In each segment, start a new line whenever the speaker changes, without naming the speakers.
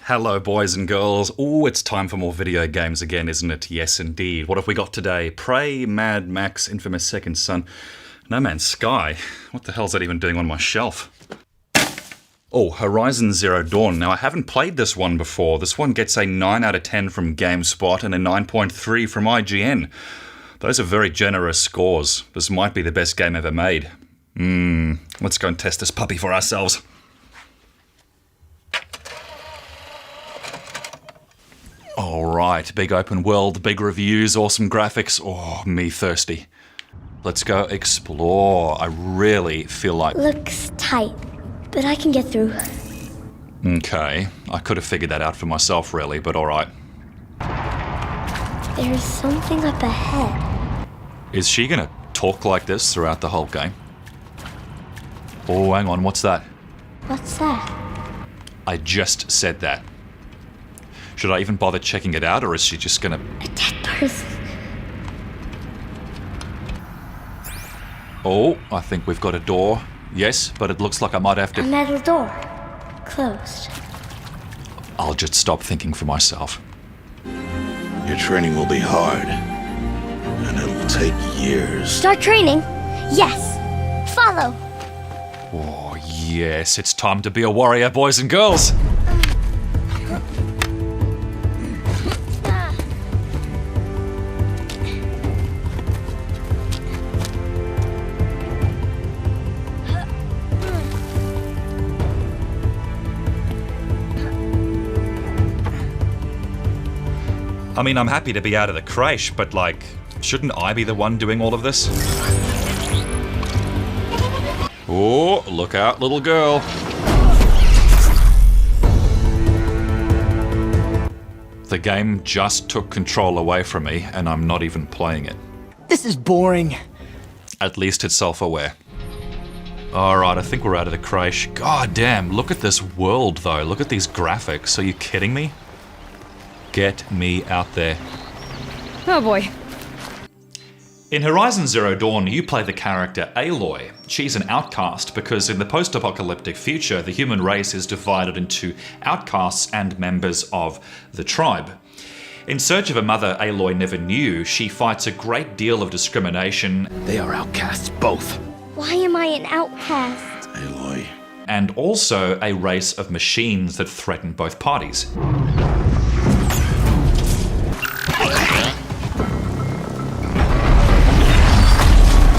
Hello boys and girls. Ooh, it's time for more video games again, isn't it? Yes indeed. What have we got today? Prey, Mad Max, Infamous Second Son, No Man's Sky. What the hell's that even doing on my shelf? Oh, Horizon Zero Dawn. Now I haven't played this one before. This one gets a 9 out of 10 from GameSpot and a 9.3 from IGN. Those are very generous scores. This might be the best game ever made. Let's go and test this puppy for ourselves. Alright, big open world, big reviews, awesome graphics. Oh, me thirsty. Let's go explore. I really feel like...
Looks tight, but I can get through.
Okay, I could have figured that out for myself really, but alright.
There's something up ahead.
Is she gonna talk like this throughout the whole game? Oh, hang on, what's that?
What's that?
I just said that. Should I even bother checking it out, or is she just gonna...
A dead person.
Oh, I think we've got a door. Yes, but it looks like I might have to...
A metal door. Closed.
I'll just stop thinking for myself.
Your training will be hard, and it'll take years.
Start training? Yes. Follow.
Oh, yes, it's time to be a warrior, boys and girls! I mean, I'm happy to be out of the creche, but like, shouldn't I be the one doing all of this? Oh, look out, little girl. The game just took control away from me, and I'm not even playing it.
This is boring.
At least it's self-aware. Alright, I think we're out of the creche. God damn, look at this world though. Look at these graphics. Are you kidding me? Get me out there.
Oh boy.
In Horizon Zero Dawn, you play the character Aloy. She's an outcast because in the post-apocalyptic future, the human race is divided into outcasts and members of the tribe. In search of a mother Aloy never knew, she fights a great deal of discrimination.
They are outcasts, both.
Why am I an outcast?
Aloy.
And also a race of machines that threaten both parties.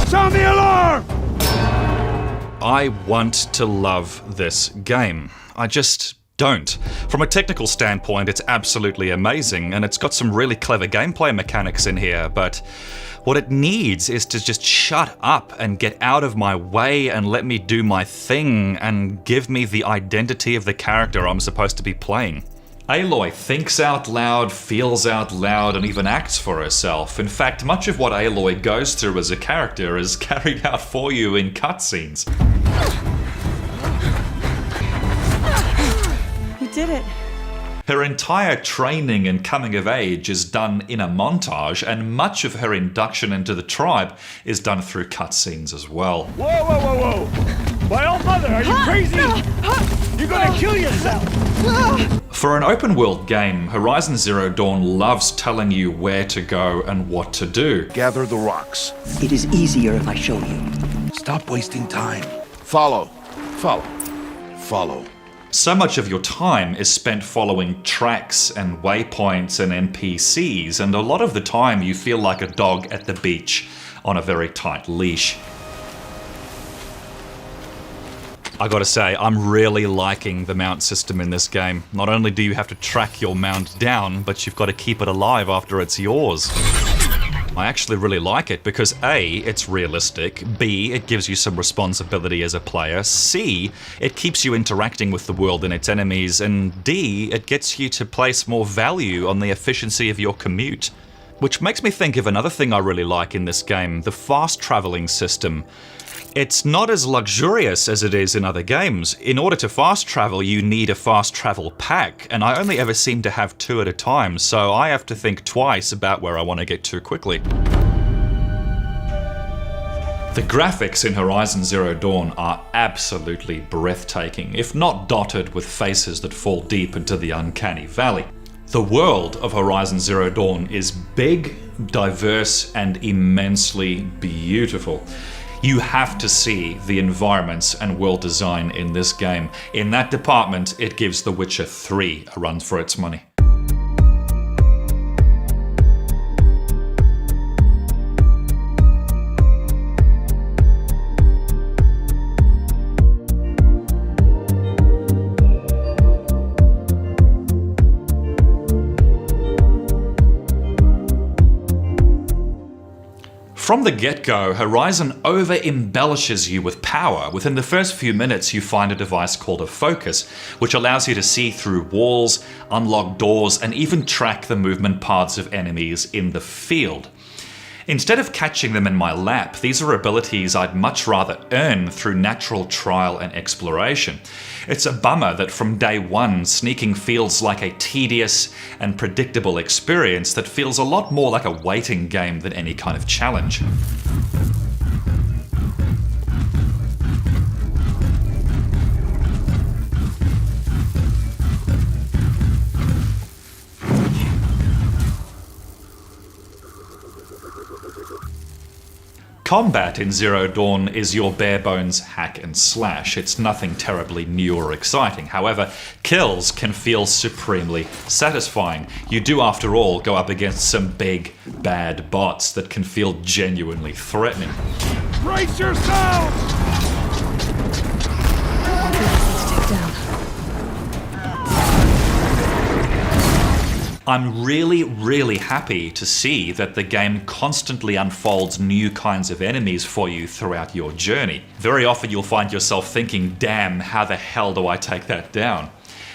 Sound the alarm!
I want to love this game. I just don't. From a technical standpoint, it's absolutely amazing, and it's got some really clever gameplay mechanics in here, but what it needs is to just shut up and get out of my way and let me do my thing and give me the identity of the character I'm supposed to be playing. Aloy thinks out loud, feels out loud, and even acts for herself. In fact, much of what Aloy goes through as a character is carried out for you in cutscenes.
You did it.
Her entire training and coming of age is done in a montage, and much of her induction into the tribe is done through cutscenes as well.
Whoa, whoa, whoa, whoa! My old mother, are you crazy? You're gonna kill yourself!
For an open world game, Horizon Zero Dawn loves telling you where to go and what to do.
Gather the rocks.
It is easier if I show you.
Stop wasting time. Follow. Follow. Follow.
So much of your time is spent following tracks and waypoints and NPCs, and a lot of the time you feel like a dog at the beach on a very tight leash. I gotta say, I'm really liking the mount system in this game. Not only do you have to track your mount down, but you've got to keep it alive after it's yours. I actually really like it because A, it's realistic, B, it gives you some responsibility as a player, C, it keeps you interacting with the world and its enemies, and D, it gets you to place more value on the efficiency of your commute. Which makes me think of another thing I really like in this game, the fast traveling system. It's not as luxurious as it is in other games. In order to fast travel, you need a fast travel pack, and I only ever seem to have 2 at a time, so I have to think twice about where I want to get to quickly. The graphics in Horizon Zero Dawn are absolutely breathtaking, if not dotted with faces that fall deep into the uncanny valley. The world of Horizon Zero Dawn is big, diverse, and immensely beautiful. You have to see the environments and world design in this game. In that department, it gives The Witcher 3 a run for its money. From the get-go, Horizon over-embellishes you with power. Within the first few minutes, you find a device called a focus, which allows you to see through walls, unlock doors, and even track the movement paths of enemies in the field. Instead of catching them in my lap, these are abilities I'd much rather earn through natural trial and exploration. It's a bummer that from day one, sneaking feels like a tedious and predictable experience that feels a lot more like a waiting game than any kind of challenge. Combat in Zero Dawn is your bare-bones hack and slash. It's nothing terribly new or exciting. However, kills can feel supremely satisfying. You do, after all, go up against some big, bad bots that can feel genuinely threatening.
Brace yourselves!
I'm really happy to see that the game constantly unfolds new kinds of enemies for you throughout your journey. Very often you'll find yourself thinking, damn, how the hell do I take that down?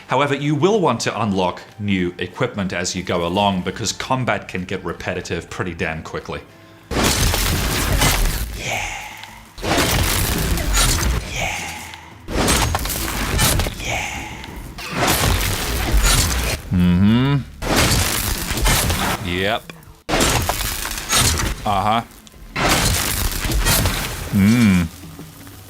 However, you will want to unlock new equipment as you go along because combat can get repetitive pretty damn quickly. Yep.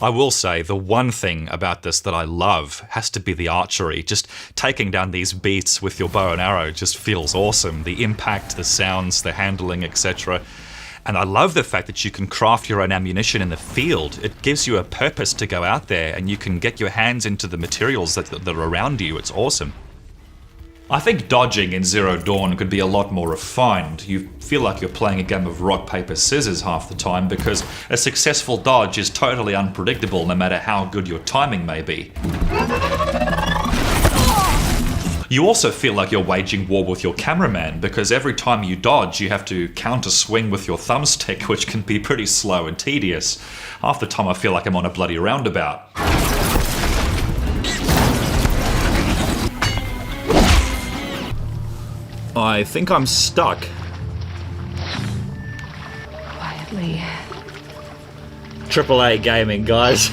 I will say the one thing about this that I love has to be the archery. Just taking down these beasts with your bow and arrow just feels awesome. The impact, the sounds, the handling, etc. And I love the fact that you can craft your own ammunition in the field. It gives you a purpose to go out there and you can get your hands into the materials that are around you. It's awesome. I think dodging in Zero Dawn could be a lot more refined. You feel like you're playing a game of rock, paper, scissors half the time because a successful dodge is totally unpredictable no matter how good your timing may be. You also feel like you're waging war with your cameraman because every time you dodge you have to counter swing with your thumbstick, which can be pretty slow and tedious. Half the time I feel like I'm on a bloody roundabout. I think I'm stuck.
Quietly.
AAA gaming, guys.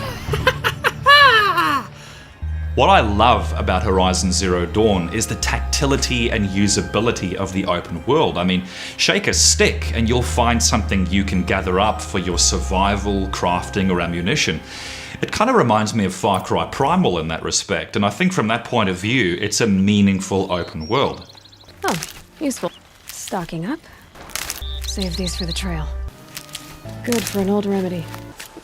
What I love about Horizon Zero Dawn is the tactility and usability of the open world. I mean, shake a stick and you'll find something you can gather up for your survival, crafting, or ammunition. It kind of reminds me of Far Cry Primal in that respect, and I think from that point of view, it's a meaningful open world.
Oh, useful. Stocking up. Save these for the trail. Good for an old remedy.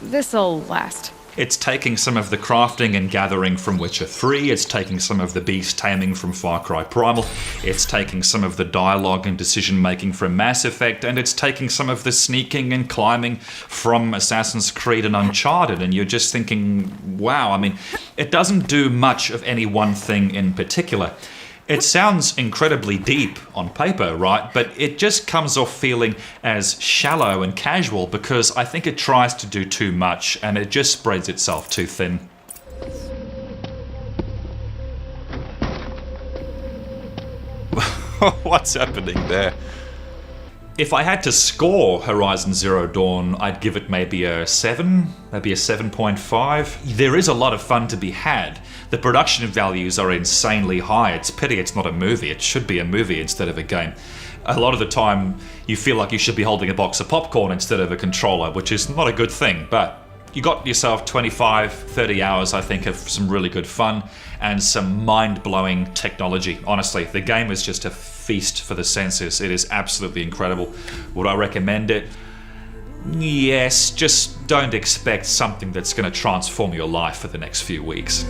This'll last.
It's taking some of the crafting and gathering from Witcher 3, it's taking some of the beast taming from Far Cry Primal, it's taking some of the dialogue and decision making from Mass Effect, and it's taking some of the sneaking and climbing from Assassin's Creed and Uncharted, and you're just thinking, wow, I mean, it doesn't do much of any one thing in particular. It sounds incredibly deep on paper, right? But it just comes off feeling as shallow and casual because I think it tries to do too much and it just spreads itself too thin. What's happening there? If I had to score Horizon Zero Dawn, I'd give it maybe a 7, maybe a 7.5. There is a lot of fun to be had. The production values are insanely high. It's a pity it's not a movie. It should be a movie instead of a game. A lot of the time, you feel like you should be holding a box of popcorn instead of a controller, which is not a good thing, but you got yourself 25, 30 hours, I think, of some really good fun and some mind-blowing technology. Honestly, the game is just a feast for the senses. It is absolutely incredible. Would I recommend it? Yes, just don't expect something that's going to transform your life for the next few weeks.